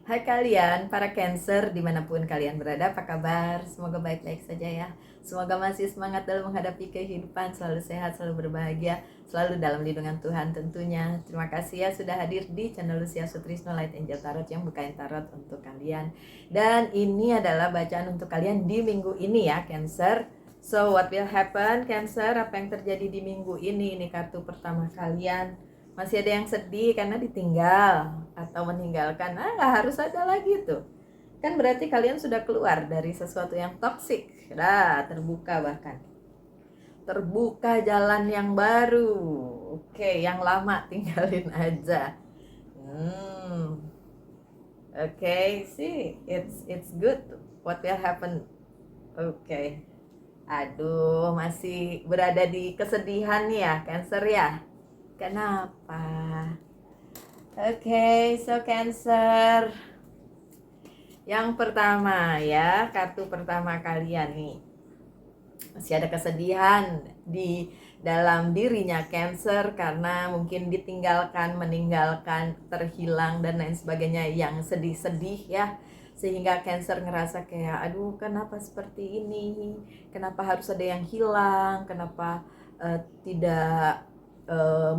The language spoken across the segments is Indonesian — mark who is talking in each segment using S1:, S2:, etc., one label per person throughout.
S1: Hai kalian, para Cancer, dimanapun kalian berada, apa kabar? Semoga baik-baik saja ya. Semoga masih semangat dalam menghadapi kehidupan, selalu sehat, selalu berbahagia, selalu dalam lindungan Tuhan tentunya. Terima kasih ya sudah hadir di channel Lucia Sutrisno Light Angel Tarot yang bukain tarot untuk kalian. Dan ini adalah bacaan untuk kalian di minggu ini ya, Cancer. So, what will happen, Cancer? Apa yang terjadi di minggu ini? Ini kartu pertama kalian. Masih ada yang sedih karena ditinggal atau meninggalkan. Nggak harus ada lagi tuh. Kan berarti kalian sudah keluar dari sesuatu yang toksik. Terbuka bahkan. Terbuka jalan yang baru. Oke, yang lama tinggalin aja. Oke, see, it's good. What will happen? Oke. Aduh, masih berada di kesedihan ya, Cancer ya. Kenapa? Oke, so Cancer. Yang pertama ya, kartu pertama kalian nih. Masih ada kesedihan di dalam dirinya Cancer karena mungkin ditinggalkan, meninggalkan, terhilang dan lain sebagainya yang sedih-sedih ya. Sehingga Cancer ngerasa kayak aduh kenapa seperti ini, kenapa harus ada yang hilang, kenapa tidak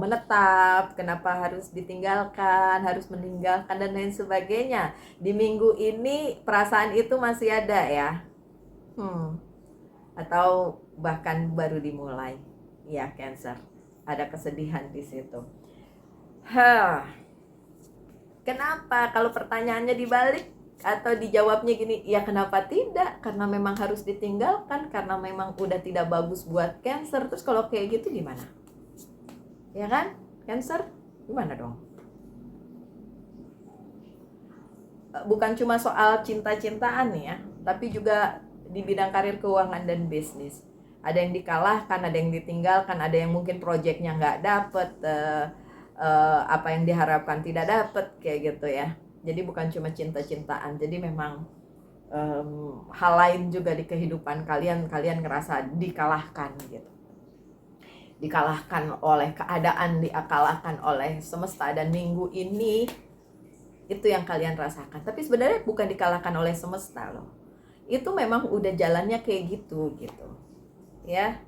S1: menetap, kenapa harus ditinggalkan, harus meninggalkan dan lain sebagainya. Di minggu ini perasaan itu masih ada ya. Atau bahkan baru dimulai. Ya, Cancer. Ada kesedihan di situ. Kenapa? Kalau pertanyaannya dibalik atau dijawabnya gini, ya kenapa tidak? Karena memang harus ditinggalkan, karena memang udah tidak bagus buat Cancer. Terus kalau kayak gitu gimana? Ya kan? Cancer? Gimana dong? Bukan cuma soal cinta-cintaan nih ya, tapi juga di bidang karir, keuangan, dan bisnis. Ada yang dikalahkan, ada yang ditinggalkan, ada yang mungkin proyeknya nggak dapet, apa yang diharapkan tidak dapet, kayak gitu ya. Jadi bukan cuma cinta-cintaan, jadi memang hal lain juga di kehidupan kalian ngerasa dikalahkan gitu. Dikalahkan oleh keadaan, dikalahkan oleh semesta, dan minggu ini itu yang kalian rasakan. Tapi sebenarnya bukan dikalahkan oleh semesta loh. Itu memang udah jalannya kayak gitu ya.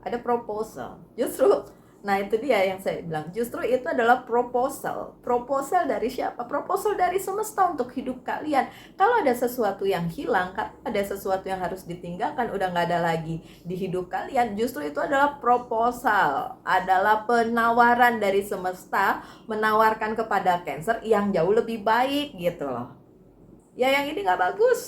S1: Ada proposal. Justru nah itu dia yang saya bilang, justru itu adalah proposal. Proposal dari siapa? Proposal dari semesta untuk hidup kalian. Kalau ada sesuatu yang hilang, ada sesuatu yang harus ditinggalkan, udah nggak ada lagi di hidup kalian, justru itu adalah proposal, adalah penawaran dari semesta, menawarkan kepada Cancer yang jauh lebih baik gitu loh. Ya yang ini nggak bagus,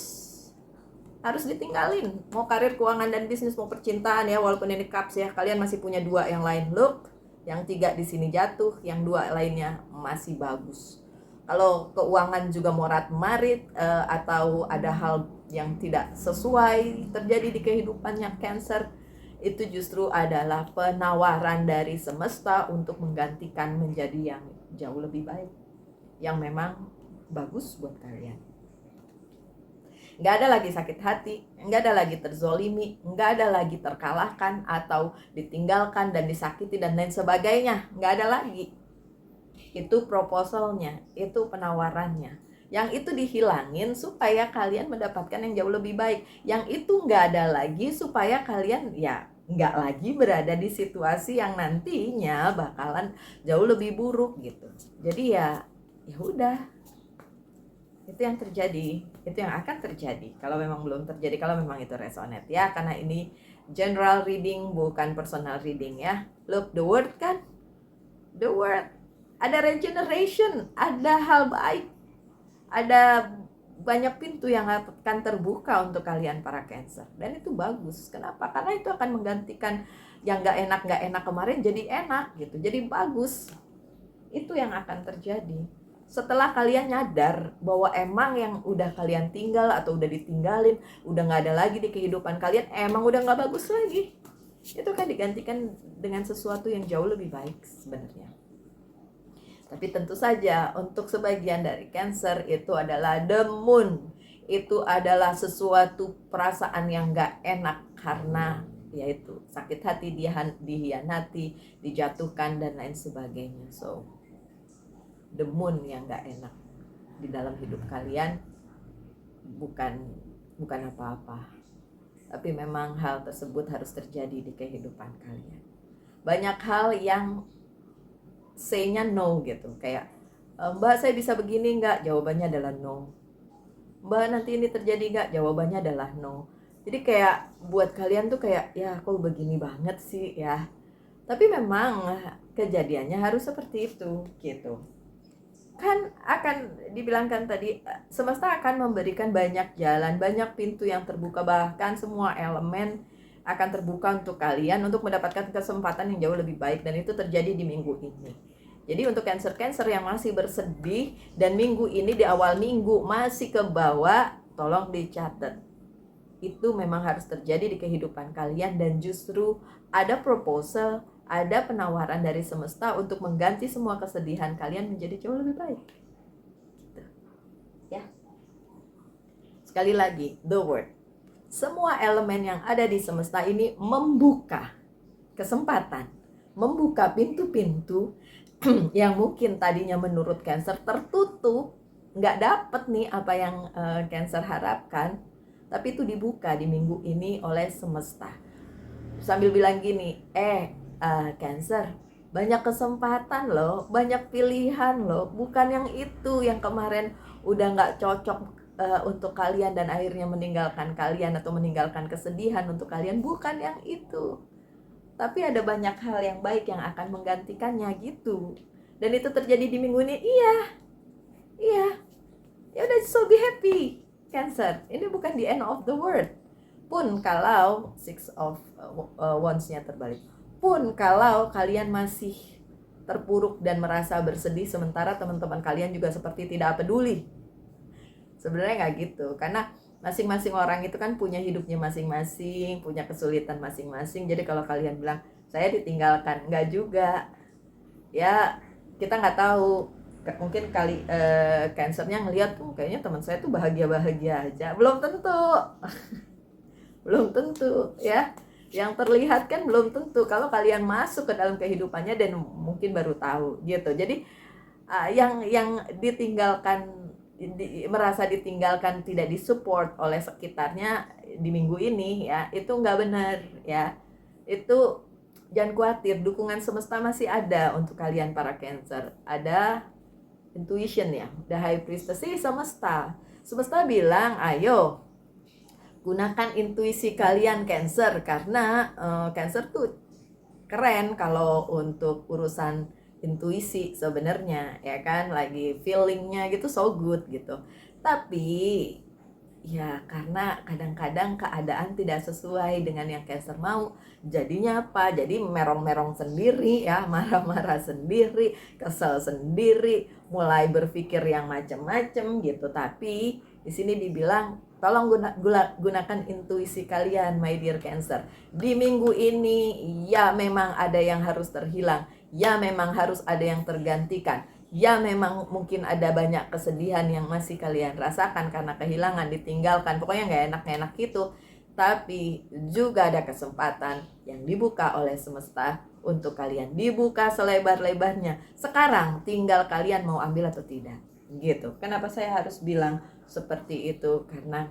S1: harus ditinggalin. Mau karir, keuangan, dan bisnis, mau percintaan ya, walaupun ini cups ya, kalian masih punya dua yang lain. Look, yang tiga di sini jatuh, yang dua lainnya masih bagus. Kalau keuangan juga morat marit atau ada hal yang tidak sesuai terjadi di kehidupannya Cancer, itu justru adalah penawaran dari semesta untuk menggantikan menjadi yang jauh lebih baik, yang memang bagus buat kalian. Nggak ada lagi sakit hati, nggak ada lagi terzolimi, nggak ada lagi terkalahkan atau ditinggalkan dan disakiti dan lain sebagainya. Nggak ada lagi. Itu proposalnya, itu penawarannya. Yang itu dihilangin supaya kalian mendapatkan yang jauh lebih baik. Yang itu nggak ada lagi supaya kalian ya nggak lagi berada di situasi yang nantinya bakalan jauh lebih buruk gitu. Jadi ya udah, itu yang terjadi, itu yang akan terjadi kalau memang belum terjadi, kalau memang itu resonate ya, karena ini general reading bukan personal reading ya. Look, the word kan, the word, ada regeneration, ada hal baik, ada banyak pintu yang akan terbuka untuk kalian para Cancer, dan itu bagus. Kenapa? Karena itu akan menggantikan yang nggak enak kemarin jadi enak gitu, jadi bagus. Itu yang akan terjadi setelah kalian nyadar bahwa emang yang udah kalian tinggal atau udah ditinggalin, udah gak ada lagi di kehidupan kalian, emang udah gak bagus lagi. Itu kan digantikan dengan sesuatu yang jauh lebih baik sebenarnya. Tapi tentu saja untuk sebagian dari Cancer itu adalah the moon. Itu adalah sesuatu perasaan yang gak enak karena yaitu sakit hati, dihianati, dijatuhkan dan lain sebagainya. So the moon yang gak enak. di dalam hidup kalian bukan apa-apa, tapi memang hal tersebut harus terjadi di kehidupan kalian. Banyak hal yang say-nya no gitu, kayak Mbak saya bisa begini nggak? Jawabannya adalah no. Mbak nanti ini terjadi nggak? Jawabannya adalah no. Jadi kayak buat kalian tuh kayak ya kok begini banget sih ya. Tapi memang kejadiannya harus seperti itu gitu. Kan akan dibilangkan tadi, semesta akan memberikan banyak jalan, banyak pintu yang terbuka, bahkan semua elemen akan terbuka untuk kalian untuk mendapatkan kesempatan yang jauh lebih baik, dan itu terjadi di minggu ini. Jadi untuk Cancer yang masih bersedih dan minggu ini di awal minggu masih ke bawah, tolong dicatat. Itu memang harus terjadi di kehidupan kalian, dan justru ada proposal, ada penawaran dari semesta untuk mengganti semua kesedihan kalian menjadi jauh lebih baik. Gitu. Ya. Sekali lagi, the word. Semua elemen yang ada di semesta ini membuka kesempatan, membuka pintu-pintu yang mungkin tadinya menurut Cancer tertutup, nggak dapet nih apa yang Cancer harapkan, tapi itu dibuka di minggu ini oleh semesta. Sambil bilang gini, Cancer, banyak kesempatan loh, banyak pilihan loh, bukan yang itu yang kemarin udah nggak cocok untuk kalian dan akhirnya meninggalkan kalian atau meninggalkan kesedihan untuk kalian, bukan yang itu. Tapi ada banyak hal yang baik yang akan menggantikannya gitu. Dan itu terjadi di minggu ini. Iya. Ya udah, so be happy, Cancer. Ini bukan the end of the world. Pun kalau Six of Wands-nya terbalik. Pun kalau kalian masih terpuruk dan merasa bersedih sementara teman-teman kalian juga seperti tidak peduli. Sebenarnya nggak gitu, karena masing-masing orang itu kan punya hidupnya masing-masing, punya kesulitan masing-masing. Jadi kalau kalian bilang saya ditinggalkan, nggak juga ya, kita nggak tahu, mungkin kali Cancernya ngelihat tuh kayaknya teman saya tuh bahagia-bahagia aja, belum tentu. Belum tentu ya, yang terlihat kan belum tentu. Kalau kalian masuk ke dalam kehidupannya dan mungkin baru tahu gitu. Jadi yang ditinggalkan, merasa ditinggalkan, tidak disupport oleh sekitarnya di minggu ini ya, itu nggak benar ya. Itu jangan khawatir, dukungan semesta masih ada untuk kalian para Cancer. Ada intuition ya, the high priestess sih, semesta bilang ayo gunakan intuisi kalian Cancer, karena Cancer tuh keren kalau untuk urusan intuisi sebenarnya ya kan, lagi feelingnya gitu so good gitu. Tapi ya karena kadang-kadang keadaan tidak sesuai dengan yang Cancer mau, jadinya apa? Jadi merong-merong sendiri ya, marah-marah sendiri, kesel sendiri, mulai berpikir yang macam-macam gitu. Tapi di sini dibilang tolong gunakan intuisi kalian, my dear Cancer. Di minggu ini ya memang ada yang harus terhilang, ya memang harus ada yang tergantikan, ya memang mungkin ada banyak kesedihan yang masih kalian rasakan karena kehilangan, ditinggalkan, pokoknya nggak enak-enak gitu. Tapi juga ada kesempatan yang dibuka oleh semesta untuk kalian, dibuka selebar-lebarnya. Sekarang tinggal kalian mau ambil atau tidak gitu. Kenapa saya harus bilang seperti itu? Karena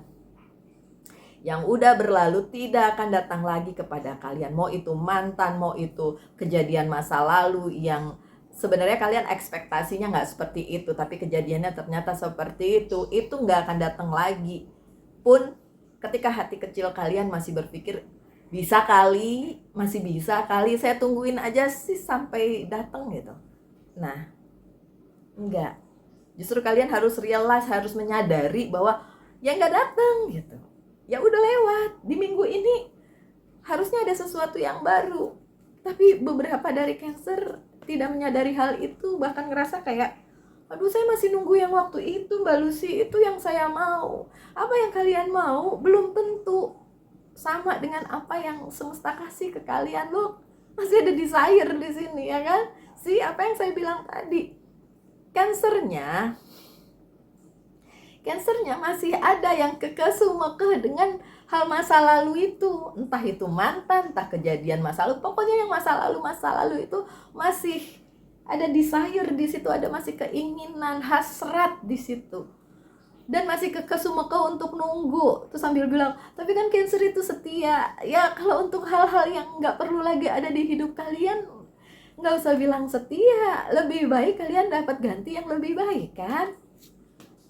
S1: yang udah berlalu tidak akan datang lagi kepada kalian. Mau itu mantan, mau itu kejadian masa lalu yang sebenarnya kalian ekspektasinya nggak seperti itu, tapi kejadiannya ternyata seperti itu nggak akan datang lagi. Pun ketika hati kecil kalian masih berpikir bisa kali, masih bisa kali, saya tungguin aja sih sampai datang gitu. Nah, enggak. Justru kalian harus realize, harus menyadari bahwa ya nggak datang gitu. Ya udah lewat. Di minggu ini harusnya ada sesuatu yang baru. Tapi beberapa dari Cancer tidak menyadari hal itu, bahkan ngerasa kayak, aduh saya masih nunggu yang waktu itu Mbak Lucy, itu yang saya mau. Apa yang kalian mau belum tentu sama dengan apa yang semesta kasih ke kalian loh. Masih ada desire di sini ya kan? Si apa yang saya bilang tadi, Cancernya masih ada yang kekeh dengan hal masa lalu itu, entah itu mantan, entah kejadian masa lalu, pokoknya yang masa lalu itu masih Ada desire di situ, ada masih keinginan, hasrat di situ. Dan masih kekeh untuk nunggu. Terus sambil bilang, tapi kan Cancer itu setia. Ya kalau untuk hal-hal yang nggak perlu lagi ada di hidup kalian, nggak usah bilang setia. Lebih baik kalian dapat ganti yang lebih baik kan.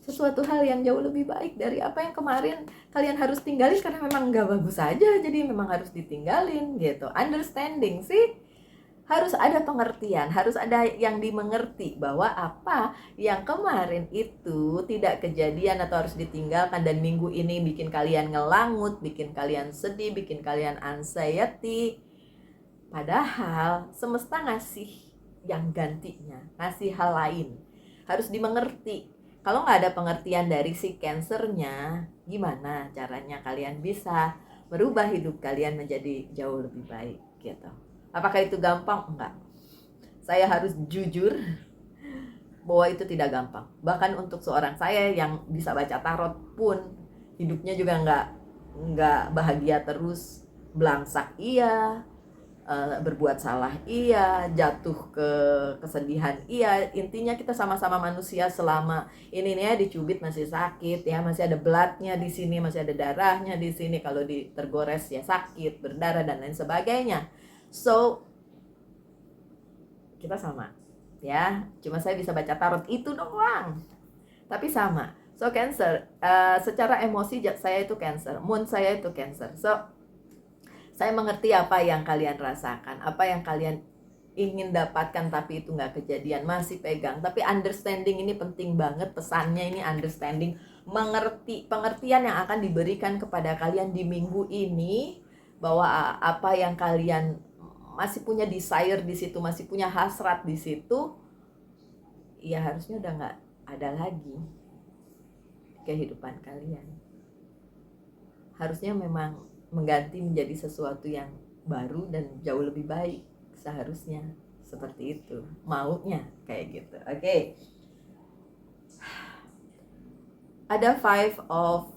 S1: Sesuatu hal yang jauh lebih baik dari apa yang kemarin kalian harus tinggalin karena memang nggak bagus aja. Jadi memang harus ditinggalin gitu. Understanding sih. Harus ada pengertian, harus ada yang dimengerti bahwa apa yang kemarin itu tidak kejadian atau harus ditinggalkan, dan minggu ini bikin kalian ngelangut, bikin kalian sedih, bikin kalian anxiety. Padahal semesta ngasih yang gantinya, ngasih hal lain. Harus dimengerti. Kalau nggak ada pengertian dari si Cancernya, gimana caranya kalian bisa merubah hidup kalian menjadi jauh lebih baik gitu. Apakah itu gampang? Enggak. Saya harus jujur bahwa itu tidak gampang. Bahkan untuk seorang saya yang bisa baca tarot pun hidupnya juga enggak bahagia terus. Belangsak iya, berbuat salah iya, jatuh ke kesedihan iya. Intinya kita sama-sama manusia. Selama ini nih ya, dicubit masih sakit ya, masih ada bloodnya di sini, masih ada darahnya di sini. Kalau tergores ya sakit, berdarah dan lain sebagainya. So kita sama ya, cuma saya bisa baca tarot itu doang, tapi sama. So Cancer, secara emosi saya itu Cancer, moon saya itu Cancer. So saya mengerti apa yang kalian rasakan, apa yang kalian ingin dapatkan tapi itu nggak kejadian, masih pegang. Tapi understanding ini penting banget, pesannya ini understanding, mengerti, pengertian yang akan diberikan kepada kalian di minggu ini, bahwa apa yang kalian masih punya desire di situ, masih punya hasrat di situ, ya harusnya udah nggak ada lagi kehidupan kalian. Harusnya memang mengganti menjadi sesuatu yang baru dan jauh lebih baik. Seharusnya seperti itu, maunya kayak gitu. Oke. Ada Five of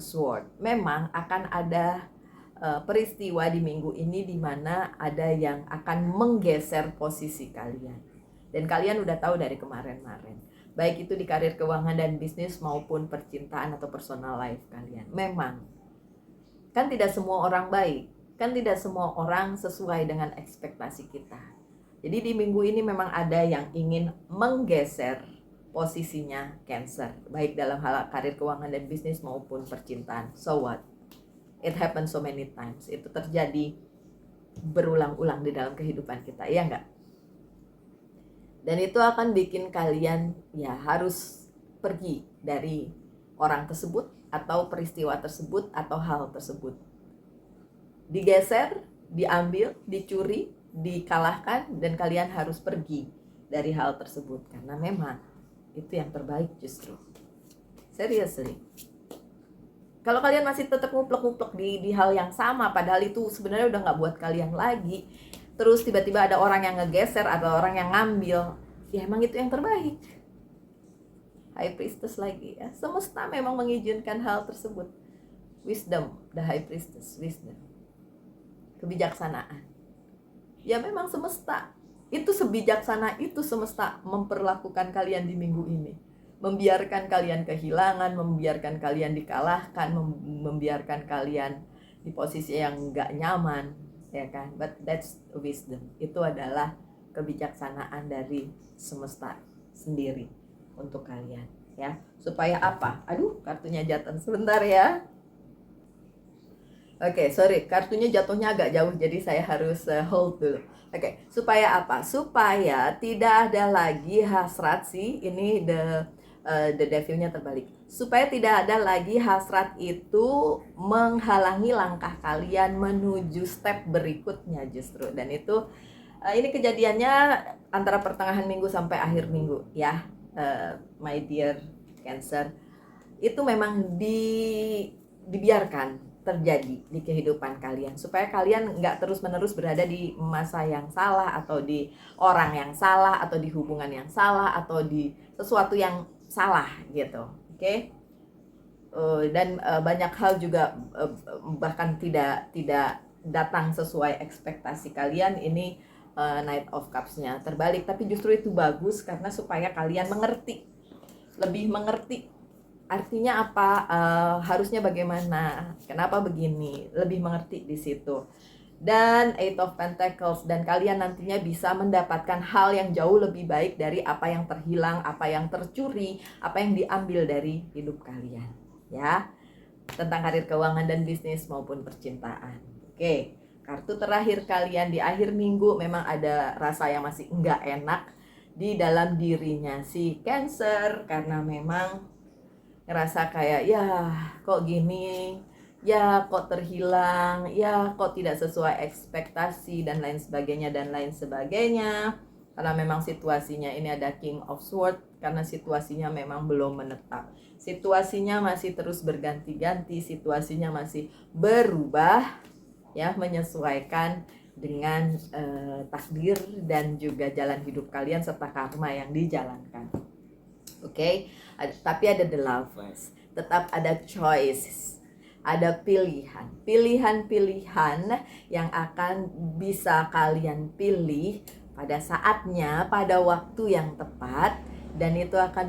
S1: Sword. Memang akan ada peristiwa di minggu ini di mana ada yang akan menggeser posisi kalian. Dan kalian udah tahu dari kemarin-kemarin. Baik itu di karir keuangan dan bisnis maupun percintaan atau personal life kalian. Memang kan tidak semua orang baik. Kan tidak semua orang sesuai dengan ekspektasi kita. Jadi di minggu ini memang ada yang ingin menggeser posisinya Cancer. Baik dalam hal karir keuangan dan bisnis maupun percintaan. So what? It happens so many times. Itu terjadi berulang-ulang di dalam kehidupan kita, ya enggak? Dan itu akan bikin kalian ya harus pergi dari orang tersebut atau peristiwa tersebut atau hal tersebut. Digeser, diambil, dicuri, dikalahkan, dan kalian harus pergi dari hal tersebut karena memang itu yang terbaik justru. Seriously. Kalau kalian masih tetap nguplek-nguplek di hal yang sama, padahal itu sebenarnya udah nggak buat kalian lagi, terus tiba-tiba ada orang yang ngegeser atau orang yang ngambil, ya emang itu yang terbaik. High Priestess lagi ya, semesta memang mengizinkan hal tersebut. Wisdom, the High Priestess, wisdom, kebijaksanaan. Ya memang semesta itu sebijaksana itu, semesta memperlakukan kalian di minggu ini. Membiarkan kalian kehilangan, membiarkan kalian dikalahkan, membiarkan kalian di posisi yang gak nyaman, ya kan? But that's wisdom. Itu adalah kebijaksanaan dari semesta sendiri untuk kalian, ya. Supaya apa? Aduh, kartunya jatuh sebentar ya. Oke, sorry, kartunya jatuhnya agak jauh, jadi saya harus hold dulu. Oke, supaya apa? Supaya tidak ada lagi hasrat sih. Ini the devilnya terbalik. Supaya tidak ada lagi hasrat itu menghalangi langkah kalian menuju step berikutnya justru. Dan itu ini kejadiannya antara pertengahan minggu sampai akhir minggu ya, my dear Cancer. Itu memang dibiarkan terjadi di kehidupan kalian supaya kalian nggak terus-menerus berada di masa yang salah atau di orang yang salah atau di hubungan yang salah atau di sesuatu yang salah gitu, oke? Dan banyak hal juga bahkan tidak datang sesuai ekspektasi kalian. Ini Knight of Cups-nya terbalik, tapi justru itu bagus karena supaya kalian mengerti, lebih mengerti artinya apa, harusnya bagaimana, kenapa begini, lebih mengerti di situ. Dan Eight of Pentacles, dan kalian nantinya bisa mendapatkan hal yang jauh lebih baik dari apa yang terhilang, apa yang tercuri, apa yang diambil dari hidup kalian, ya, tentang karir, keuangan, dan bisnis maupun percintaan. Oke, kartu terakhir kalian di akhir minggu memang ada rasa yang masih enggak enak di dalam dirinya si Cancer, karena memang ngerasa kayak ya kok gini, ya kok terhilang, ya kok tidak sesuai ekspektasi, dan lain sebagainya dan lain sebagainya. Karena memang situasinya ini ada King of Swords, karena situasinya memang belum menetap, situasinya masih terus berganti-ganti, situasinya masih berubah, ya, menyesuaikan dengan takdir dan juga jalan hidup kalian serta karma yang dijalankan. Oke, tapi ada the lovers, tetap ada choices, ada pilihan-pilihan yang akan bisa kalian pilih pada saatnya, pada waktu yang tepat, dan itu akan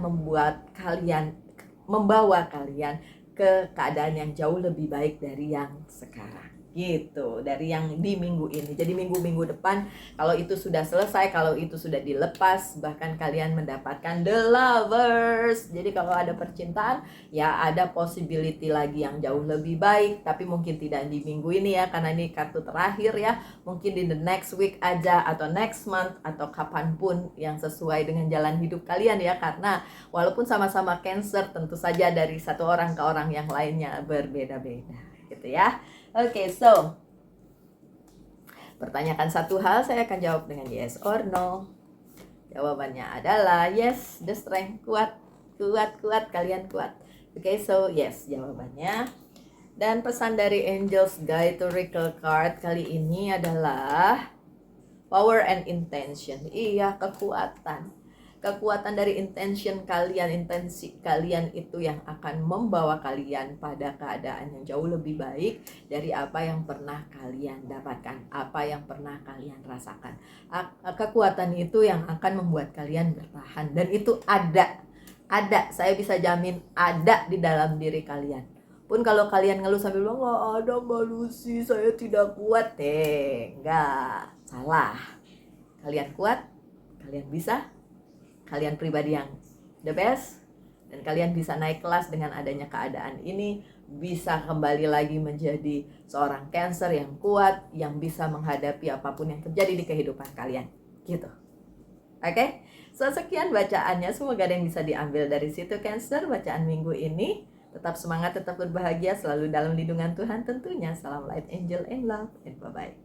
S1: membawa kalian ke keadaan yang jauh lebih baik dari yang sekarang, gitu, dari yang di minggu ini. Jadi minggu-minggu depan, kalau itu sudah selesai, kalau itu sudah dilepas, bahkan kalian mendapatkan the lovers. Jadi kalau ada percintaan, ya ada possibility lagi yang jauh lebih baik, tapi mungkin tidak di minggu ini ya, karena ini kartu terakhir ya. Mungkin di the next week aja, atau next month, atau kapanpun yang sesuai dengan jalan hidup kalian ya. Karena walaupun sama-sama Cancer, tentu saja dari satu orang ke orang yang lainnya berbeda-beda, gitu ya. Oke, so pertanyakan satu hal, saya akan jawab dengan yes or no. Jawabannya adalah yes, the strength, kuat, kalian kuat. Oke, so yes jawabannya. Dan pesan dari Angels Guide to Oracle card kali ini adalah power and intention. Iya, kekuatan dari intention kalian, intensi kalian itu yang akan membawa kalian pada keadaan yang jauh lebih baik dari apa yang pernah kalian dapatkan, apa yang pernah kalian rasakan. Kekuatan itu yang akan membuat kalian bertahan, dan itu ada, saya bisa jamin ada di dalam diri kalian. Pun kalau kalian ngeluh sambil bilang nggak ada Mbak Lucy, saya tidak kuat, enggak, salah. Kalian kuat, kalian bisa, kalian pribadi yang the best, dan kalian bisa naik kelas dengan adanya keadaan ini, bisa kembali lagi menjadi seorang Cancer yang kuat, yang bisa menghadapi apapun yang terjadi di kehidupan kalian, gitu. Oke, so sekian bacaannya, semoga ada yang bisa diambil dari situ Cancer, bacaan minggu ini. Tetap semangat, tetap berbahagia, selalu dalam lindungan Tuhan tentunya. Salam light, angel, and love, and bye-bye.